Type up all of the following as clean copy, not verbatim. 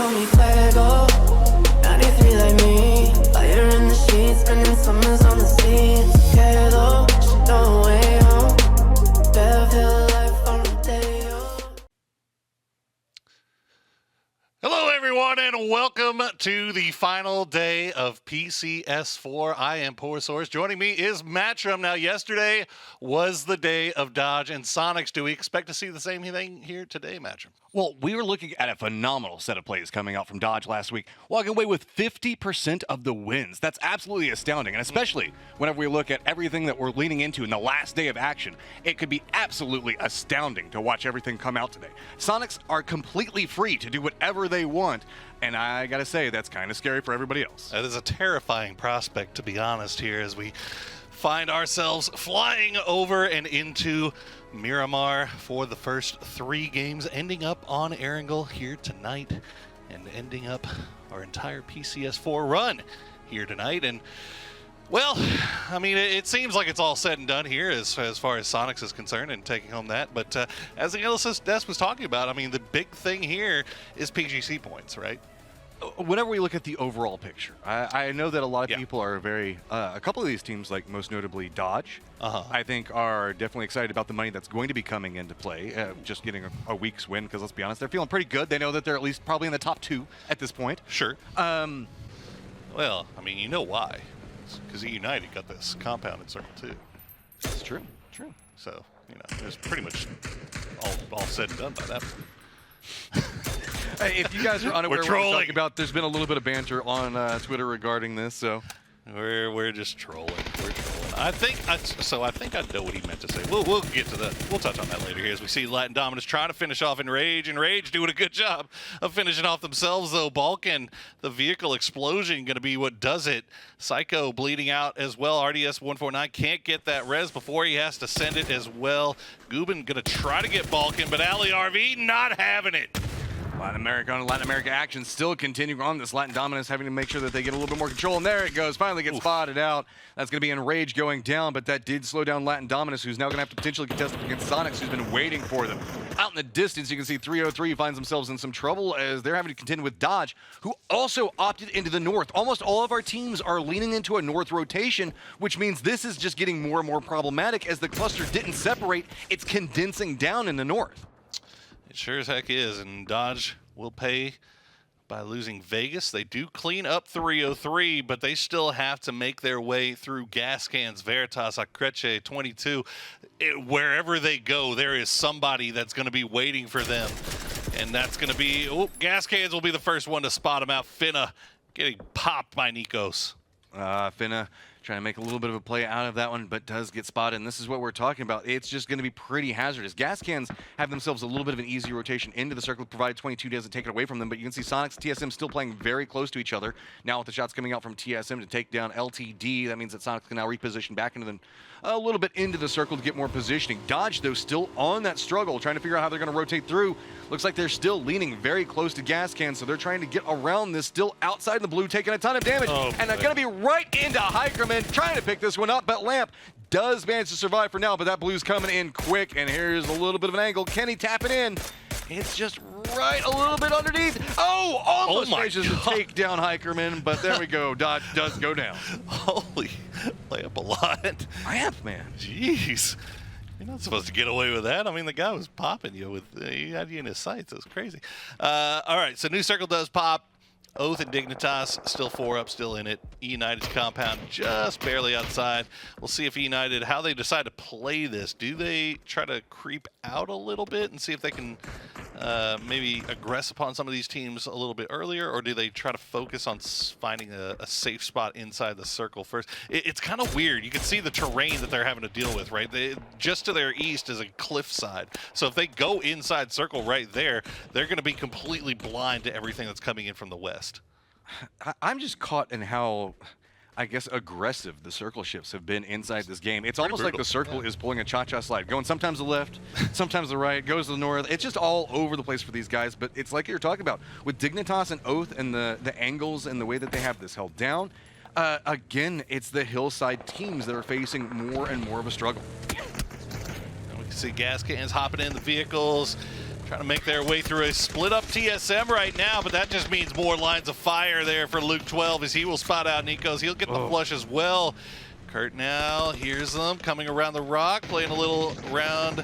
call me fuego. 93 like me, fire in the sheets, spending summers on the sea. It's okay though, she know way home. Better feel life on the day. Hello, everyone, and welcome to the final day of PCS4. I am Poor Source. Joining me is Matchroom. Now, yesterday was the day of Dodge and SONIQS. Do we expect to see the same thing here today, Matchroom? Well, we were looking at a phenomenal set of plays coming out from Dodge last week, walking away with 50% of the wins. That's absolutely astounding, and especially whenever we look at everything that we're leaning into in the last day of action, it could be absolutely astounding to watch everything come out today. SONIQS are completely free to do whatever they want, and I gotta say, that's kind of scary for everybody else. That is a terrifying prospect, to be honest, here as we find ourselves flying over and into Miramar for the first 3 games, ending up on Erangel here tonight and ending up our entire PCS4 run here tonight. And, well, I mean, it seems like it's all said and done here as far as SONIQS is concerned and taking home that. But as the analysis desk was talking about, I mean, the big thing here is PGC points, right? Whenever we look at the overall picture, I know that a lot of people are very, a couple of these teams, like most notably Dodge, I think are definitely excited about the money that's going to be coming into play, just getting a week's win, because let's be honest, they're feeling pretty good. They know that they're at least probably in the top 2 at this point. Sure. Well, I mean, you know why. Because United got this compound in Circle 2. It's true, true. So, you know, it's pretty much all said and done by that point. If you guys are unaware what we're talking about, there's been a little bit of banter on Twitter regarding this, so we're just trolling. We're trolling. I think I know what he meant to say. We'll get to that. We'll touch on that later here as we see Latin Dominus trying to finish off Enrage. Enrage doing a good job of finishing off themselves though. Balkan, the vehicle explosion going to be what does it. Psycho bleeding out as well. RDS 149 can't get that res before he has to send it as well. Gubin going to try to get Balkan, but Ali RV not having it. Latin America action still continuing on. This Latin Dominus having to make sure that they get a little bit more control. And there it goes. Finally gets spotted out. That's going to be Enrage going down, but that did slow down Latin Dominus, who's now going to have to potentially contest against SONIQS, who's been waiting for them. Out in the distance, you can see 303 finds themselves in some trouble as they're having to contend with Dodge, who also opted into the north. Almost all of our teams are leaning into a north rotation, which means this is just getting more and more problematic as the cluster didn't separate. It's condensing down in the north. It sure as heck is, and Dodge will pay by losing Vegas. They do clean up 303, but they still have to make their way through gas cans, Veritas, Acreche, 22. Wherever they go, there is somebody that's going to be waiting for them, and that's going to be, gas cans will be the first one to spot them out. Finna getting popped by Nikos. Finna trying to make a little bit of a play out of that one, but does get spotted, and this is what we're talking about. It's just going to be pretty hazardous. Gas cans have themselves a little bit of an easy rotation into the circle, provided 22 doesn't take it away from them, but you can see SONIQS and TSM still playing very close to each other. Now with the shots coming out from TSM to take down LTD, that means that SONIQS can now reposition back into a little bit into the circle to get more positioning. Dodge, though, still on that struggle, trying to figure out how they're going to rotate through. Looks like they're still leaning very close to gas cans, so they're trying to get around this, still outside the blue, taking a ton of damage, and they're going to be right into Hikerman, trying to pick this one up, but Lamp does manage to survive for now, but that blue's coming in quick, and here's a little bit of an angle. Kenny tapping in. It's just right a little bit underneath. Almost manages to take down Hikerman, but there we go. Dodge does go down. Holy, Lamp a lot. Lamp, man. Jeez. You're not supposed to get away with that. I mean, the guy was popping you with, he had you in his sights. It was crazy. All right, so new circle does pop. Oath and Dignitas still 4 up, still in it. E-United's compound just barely outside. We'll see if E-United, how they decide to play this. Do they try to creep out a little bit and see if they can maybe aggress upon some of these teams a little bit earlier, or do they try to focus on finding a safe spot inside the circle first? It's kind of weird. You can see the terrain that they're having to deal with, right? Just to their east is a cliffside. So if they go inside circle right there, they're going to be completely blind to everything that's coming in from the west. I'm just caught in how, I guess, aggressive the circle shifts have been inside this game. It's almost like the circle is pulling a cha-cha slide, going sometimes to the left, sometimes to the right, goes to the north. It's just all over the place for these guys, but it's like you're talking about. With Dignitas and Oath and the angles and the way that they have this held down, again, it's the hillside teams that are facing more and more of a struggle. And we can see gas cans hopping in the vehicles, trying to make their way through a split-up TSM right now, but that just means more lines of fire there for Luke 12 as he will spot out Nikos. He'll get the flush as well. Kurt now hears them coming around the rock, playing a little round.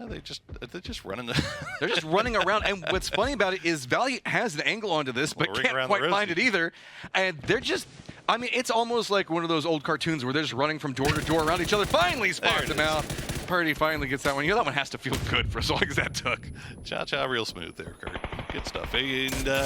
They're just running. They're just running around, and what's funny about it is Valiant has an angle onto this, but can't quite find it either. And they're just, I mean, it's almost like one of those old cartoons where they're just running from door to door around each other. Finally spots them out. Purdy finally gets that one. You know, that one has to feel good for as long as that took. Cha-cha real smooth there, Kurt. Good stuff. And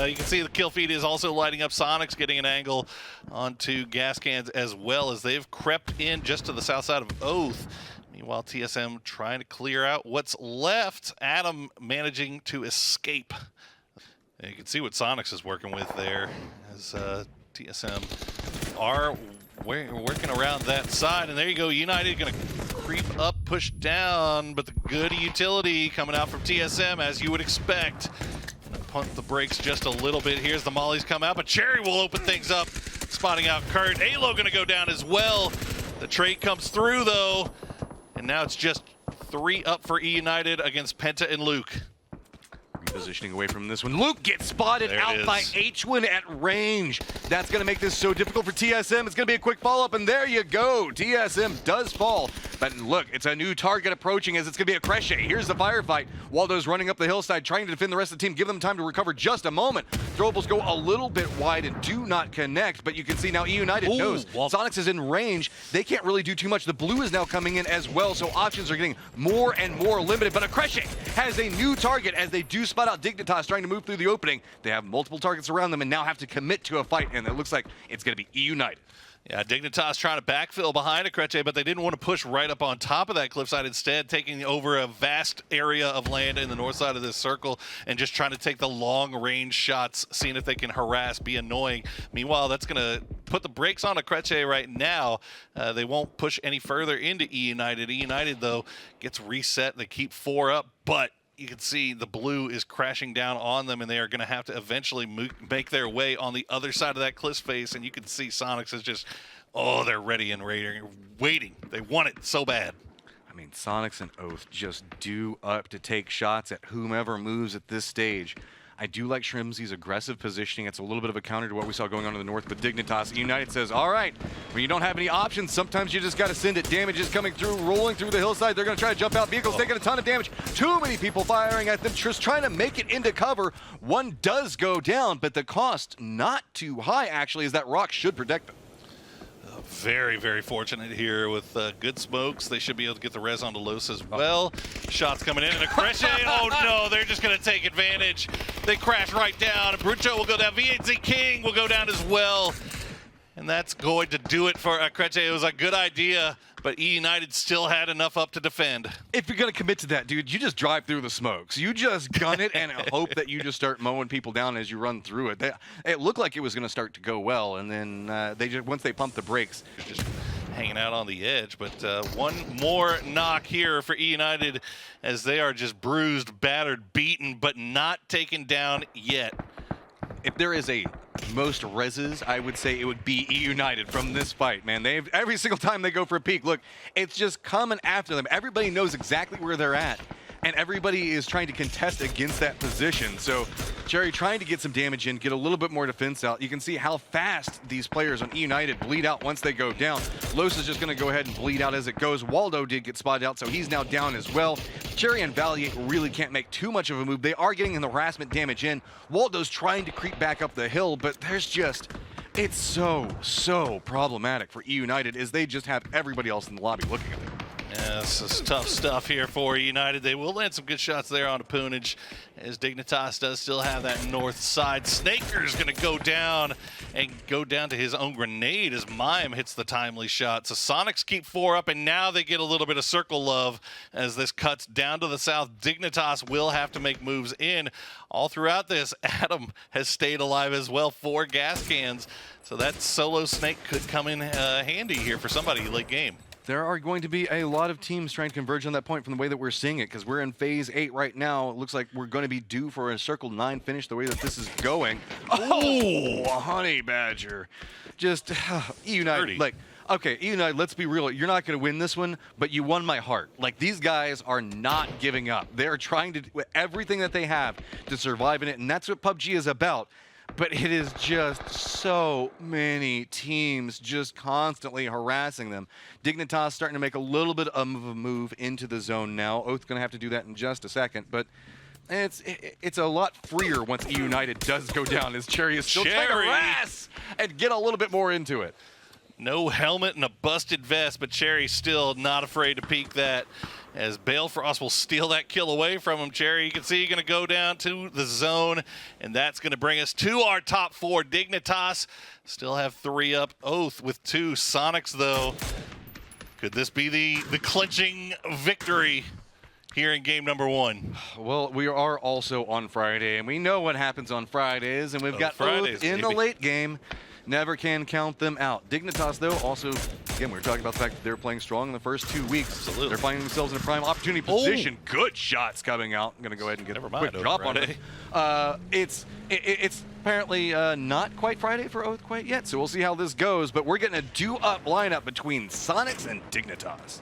you can see the kill feed is also lighting up. SONIQS getting an angle onto gas cans as well as they've crept in just to the south side of Oath. Meanwhile, TSM trying to clear out what's left. Adam managing to escape. And you can see what SONIQS is working with there as TSM are working around that side. And there you go, United going to creep up, push down, but the good utility coming out from TSM as you would expect. Gonna pump the brakes just a little bit. Here's the mollies come out, but Cherry will open things up, spotting out Kurt. Alo going to go down as well. The trade comes through though. And now it's just 3 up for E United against Penta and Luke. Repositioning away from this one. Luke gets spotted out by Hwinn at range. That's going to make this so difficult for TSM. It's going to be a quick follow-up, and there you go. TSM does fall. But look, it's a new target approaching as it's going to be a Crochet. Here's the firefight. Waldo's running up the hillside, trying to defend the rest of the team. Give them time to recover just a moment. Throwables go a little bit wide and do not connect, but you can see now E United knows. SONIQS is in range. They can't really do too much. The blue is now coming in as well, so options are getting more and more limited. But a Crochet has a new target as they do spot out Dignitas trying to move through the opening. They have multiple targets around them and now have to commit to a fight, and it looks like it's going to be E United. Yeah, Dignitas trying to backfill behind Akreche, but they didn't want to push right up on top of that cliffside. Instead, taking over a vast area of land in the north side of this circle and just trying to take the long-range shots, seeing if they can harass, be annoying. Meanwhile, that's going to put the brakes on Akreche right now. They won't push any further into E United. E United, though, gets reset. They keep 4 up, but you can see the blue is crashing down on them, and they are going to have to eventually make their way on the other side of that cliff face. And you can see SONIQS is just, they're ready and waiting. They want it so bad. I mean, SONIQS and Oath just due up to take shots at whomever moves at this stage. I do like Shrimzy's aggressive positioning. It's a little bit of a counter to what we saw going on in the north, but Dignitas United says, all right, when you don't have any options, sometimes you just got to send it. Damage is coming through, rolling through the hillside. They're going to try to jump out. Vehicles taking a ton of damage. Too many people firing at them, just trying to make it into cover. One does go down, but the cost not too high, actually, as that rock should protect them. Very, very fortunate here with good smokes. They should be able to get the res onto Los as well. Shots coming in, and a Crochet. Oh no, they're just going to take advantage. They crash right down. Brucho will go down. V8Z King will go down as well. And that's going to do it for Akreche. It was a good idea, but E United still had enough up to defend. If you're going to commit to that, dude, you just drive through the smokes. You just gun it and hope that you just start mowing people down as you run through it. It looked like it was going to start to go well, and then they just once they pumped the brakes, just hanging out on the edge. But one more knock here for E United as they are just bruised, battered, beaten, but not taken down yet. If there is a most reses, I would say it would be E United from this fight, man. They've every single time they go for a peek, look, it's just coming after them. Everybody knows exactly where they're at, and everybody is trying to contest against that position. So Jerry trying to get some damage in, get a little bit more defense out. You can see how fast these players on E United bleed out once they go down. Los is just going to go ahead and bleed out as it goes. Waldo did get spotted out, so he's now down as well. Cherry and Valiant really can't make too much of a move. They are getting the harassment damage in. Waldo's trying to creep back up the hill, but there's just, it's so problematic for E United as they just have everybody else in the lobby looking at them. Yeah, this is tough stuff here for United. They will land some good shots there on Punage, as Dignitas does still have that north side. Snaker's going to go down and go down to his own grenade as M1ME hits the timely shot. So SONIQS keep 4 up, and now they get a little bit of circle love as this cuts down to the south. Dignitas will have to make moves in. All throughout this, Adam has stayed alive as well, 4 gas cans. So that solo snake could come in handy here for somebody late game. There are going to be a lot of teams trying to converge on that point from the way that we're seeing it, because we're in phase 8 right now. It looks like we're going to be due for a Circle 9 finish the way that this is going. Oh, a honey badger. Just, E United, like, Okay, United, let's be real. You're not going to win this one, but you won my heart. Like, these guys are not giving up. They're trying to do everything that they have to survive in it, and that's what PUBG is about. But it is just so many teams just constantly harassing them. Dignitas starting to make a little bit of a move into the zone now. Oath's going to have to do that in just a second, but it's a lot freer once E United does go down, as Cherry is still trying to harass and get a little bit more into it. No helmet and a busted vest, but Cherry still not afraid to peek that, as Bale Frost will steal that kill away from him. Cherry, you can see, going to go down to the zone, and that's going to bring us to our top 4. Dignitas still have 3 up. Oath with 2. SONIQS, though. Could this be the clinching victory here in game number 1? Well, we are also on Friday, and we know what happens on Fridays, and we've got Fridays, Oath in the late game. Never can count them out. Dignitas, though, also, again, we were talking about the fact that they're playing strong in the first 2 weeks. Absolutely. They're finding themselves in a prime opportunity position. Good shots coming out. I'm going to go ahead and get a quick drop on it. It's apparently not quite Friday for Oath quite yet, so we'll see how this goes. But we're getting a do-up lineup between SONIQS and Dignitas.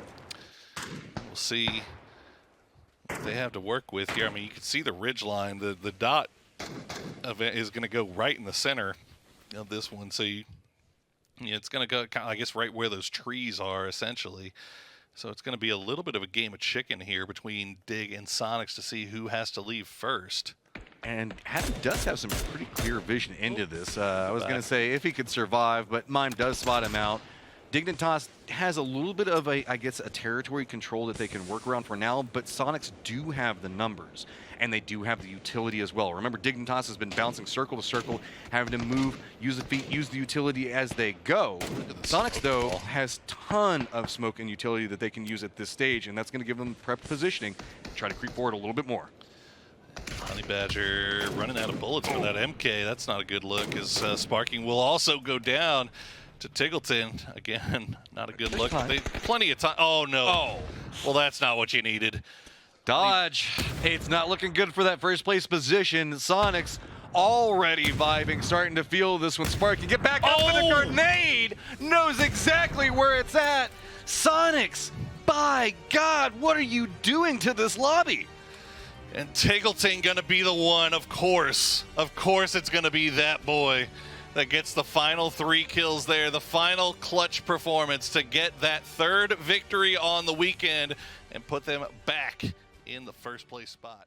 We'll see what they have to work with here. I mean, you can see the ridge line. The dot of it is going to go right in the center of this one, so it's going to go, I guess, right where those trees are, essentially. So it's going to be a little bit of a game of chicken here between Dig and SONIQS to see who has to leave first. And Adam does have some pretty clear vision into this. I was going to say if he could survive, but Mime does spot him out. Dignitas has a little bit of I guess, a territory control that they can work around for now, but SONIQS do have the numbers, and they do have the utility as well. Remember, Dignitas has been bouncing circle to circle, having to move, use the feet, use the utility as they go. SONIQS, though, has ton of smoke and utility that they can use at this stage, and that's going to give them prep positioning, try to creep forward a little bit more. Honey Badger running out of bullets for that MK. That's not a good look, as Sparking will also go down to TGLTN. Again, not a good look. Plenty of time. Oh, no. Oh. Well, that's not what you needed. Dodge. It's not looking good for that first place position. SONIQS already vibing, starting to feel this one. Sparky, get back up with a grenade. Knows exactly where it's at. SONIQS, by God, what are you doing to this lobby? And TGLTN gonna be the one, of course. Of course it's gonna be that boy that gets the final 3 kills there, the final clutch performance to get that 3rd victory on the weekend and put them back in the first place spot.